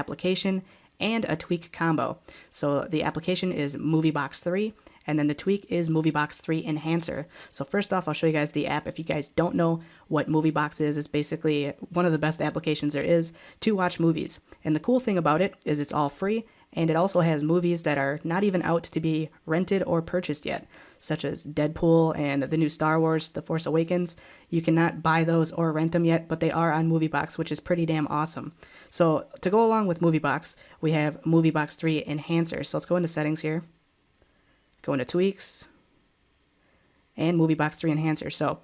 application and a tweak combo. So the application is MovieBox 3, and then the tweak is MovieBox 3 Enhancer. So first off, I'll show you guys the app. If you guys don't know what MovieBox is, it's basically one of the best applications there is to watch movies. And the cool thing about it is it's all free, and it also has movies that are not even out to be rented or purchased yet, such as Deadpool and the new Star Wars, The Force Awakens. You cannot buy those or rent them yet, but they are on MovieBox, which is pretty damn awesome. So to go along with MovieBox, we have MovieBox 3 Enhancer. So let's go into settings here, go into tweaks, and MovieBox 3 Enhancer. So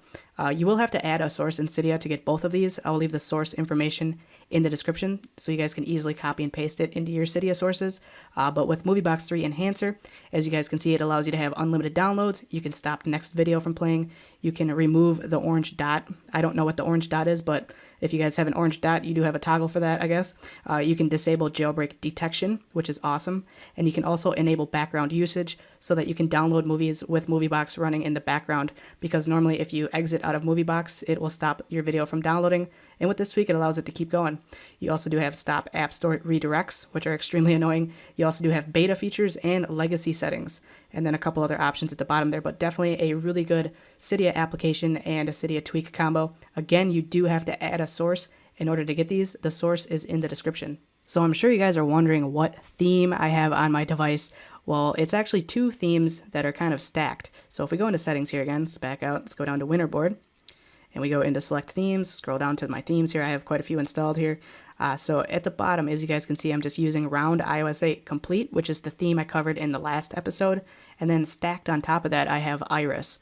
you will have to add a source in Cydia to get both of these. I'll leave the source information in the description so you guys can easily copy and paste it into your Cydia sources. But with MovieBox 3 Enhancer, as you guys can see, it allows you to have unlimited downloads. You can stop the next video from playing. You can remove the orange dot. I don't know what the orange dot is, but if you guys have an orange dot, you do have a toggle for that, I guess. You can disable jailbreak detection, which is awesome. And you can also enable background usage so that you can download movies with MovieBox running in the background, because normally if you exit out of MovieBox, it will stop your video from downloading. And with this tweak, it allows it to keep going. You also do have stop app store redirects, which are extremely annoying. You also do have beta features and legacy settings, and then a couple other options at the bottom there, but definitely a really good Cydia application and a Cydia tweak combo. Again, you do have to add a source in order to get these. The source is in the description. So I'm sure you guys are wondering what theme I have on my device. Well, it's actually two themes that are kind of stacked. So if we go into settings here again, let's back out, let's go down to Winterboard, and we go into select themes, scroll down to my themes here. I have quite a few installed here. So at the bottom, as you guys can see, I'm just using Round iOS 8 Complete, which is the theme I covered in the last episode. And then stacked on top of that, I have Iris.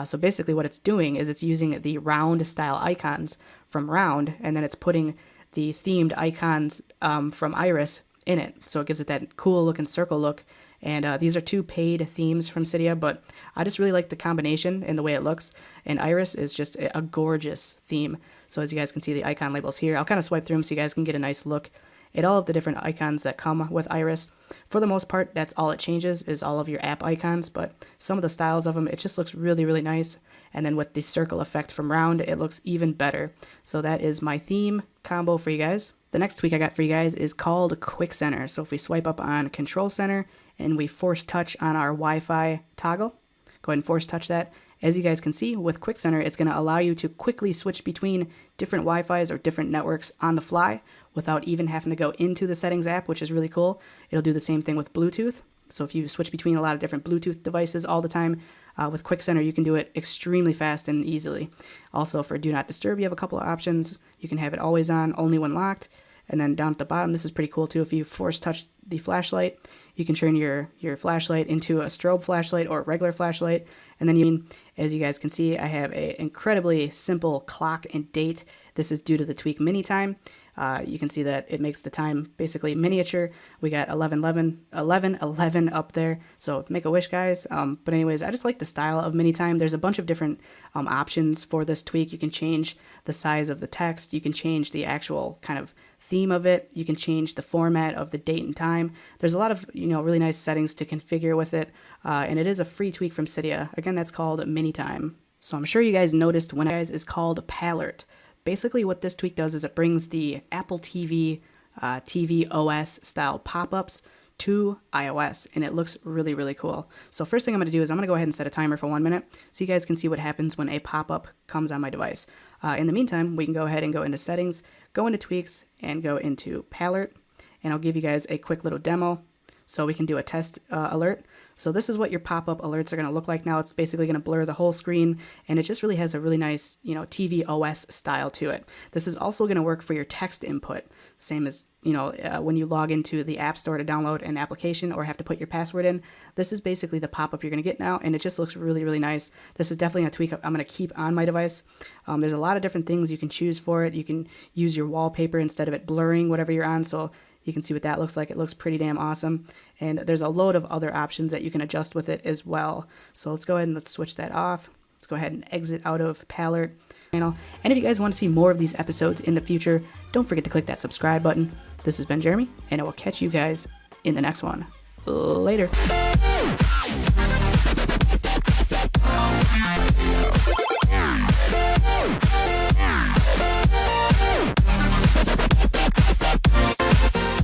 So basically what it's doing is it's using the round style icons from Round, and then it's putting the themed icons from Iris in it. So it gives it that cool looking circle look. And these are two paid themes from Cydia, but I just really like the combination and the way it looks. And Iris is just a gorgeous theme. So as you guys can see the icon labels here, I'll kind of swipe through them so you guys can get a nice look at all of the different icons that come with Iris. For the most part, that's all it changes is all of your app icons, but some of the styles of them, it just looks really, really nice. And then with the circle effect from Round, it looks even better. So that is my theme combo for you guys. The next tweak I got for you guys is called Quick Center. So if we swipe up on Control Center and we force touch on our Wi-Fi toggle, go ahead and force touch that. As you guys can see, with Quick Center, it's going to allow you to quickly switch between different Wi-Fis or different networks on the fly without even having to go into the settings app, which is really cool. It'll do the same thing with Bluetooth. So if you switch between a lot of different Bluetooth devices all the time, with Quick Center, you can do it extremely fast and easily. Also, for Do Not Disturb, you have a couple of options. You can have it always on, only when locked. And then down at the bottom, this is pretty cool too. If you force touch the flashlight, you can turn your flashlight into a strobe flashlight or a regular flashlight. And then as you guys can see, I have an incredibly simple clock and date. This is due to the tweak mini time. You can see that it makes the time basically miniature. We got 11:11 up there. So make a wish, guys. But anyways, I just like the style of mini time. There's a bunch of different options for this tweak. You can change the size of the text. You can change the actual kind of theme of it. You can change the format of the date and time. There's a lot of really nice settings to configure with it. And it is a free tweak from Cydia. Again, that's called mini time. So I'm sure you guys noticed one is called Palette. Basically what this tweak does is it brings the Apple TV, TV OS style pop-ups to iOS, and it looks really, really cool. So first thing I'm going to do is I'm going to go ahead and set a timer for 1 minute so you guys can see what happens when a pop-up comes on my device. In the meantime, we can go ahead and go into settings, go into tweaks, and go into Palette, and I'll give you guys a quick little demo so we can do a test alert. So this is what your pop-up alerts are going to look like now. It's basically going to blur the whole screen, and it just really has a really nice, TV OS style to it. This is also going to work for your text input, same as, when you log into the App Store to download an application or have to put your password in. This is basically the pop-up you're going to get now, and it just looks really, really nice. This is definitely a tweak I'm going to keep on my device. There's a lot of different things you can choose for it. You can use your wallpaper instead of it blurring whatever you're on, so you can see what that looks like. It looks pretty damn awesome. And there's a load of other options that you can adjust with it as well. So let's go ahead and let's switch that off. Let's go ahead and exit out of Palette channel. And if you guys want to see more of these episodes in the future, don't forget to click that subscribe button. This has been Jeremy, and I will catch you guys in the next one. Later.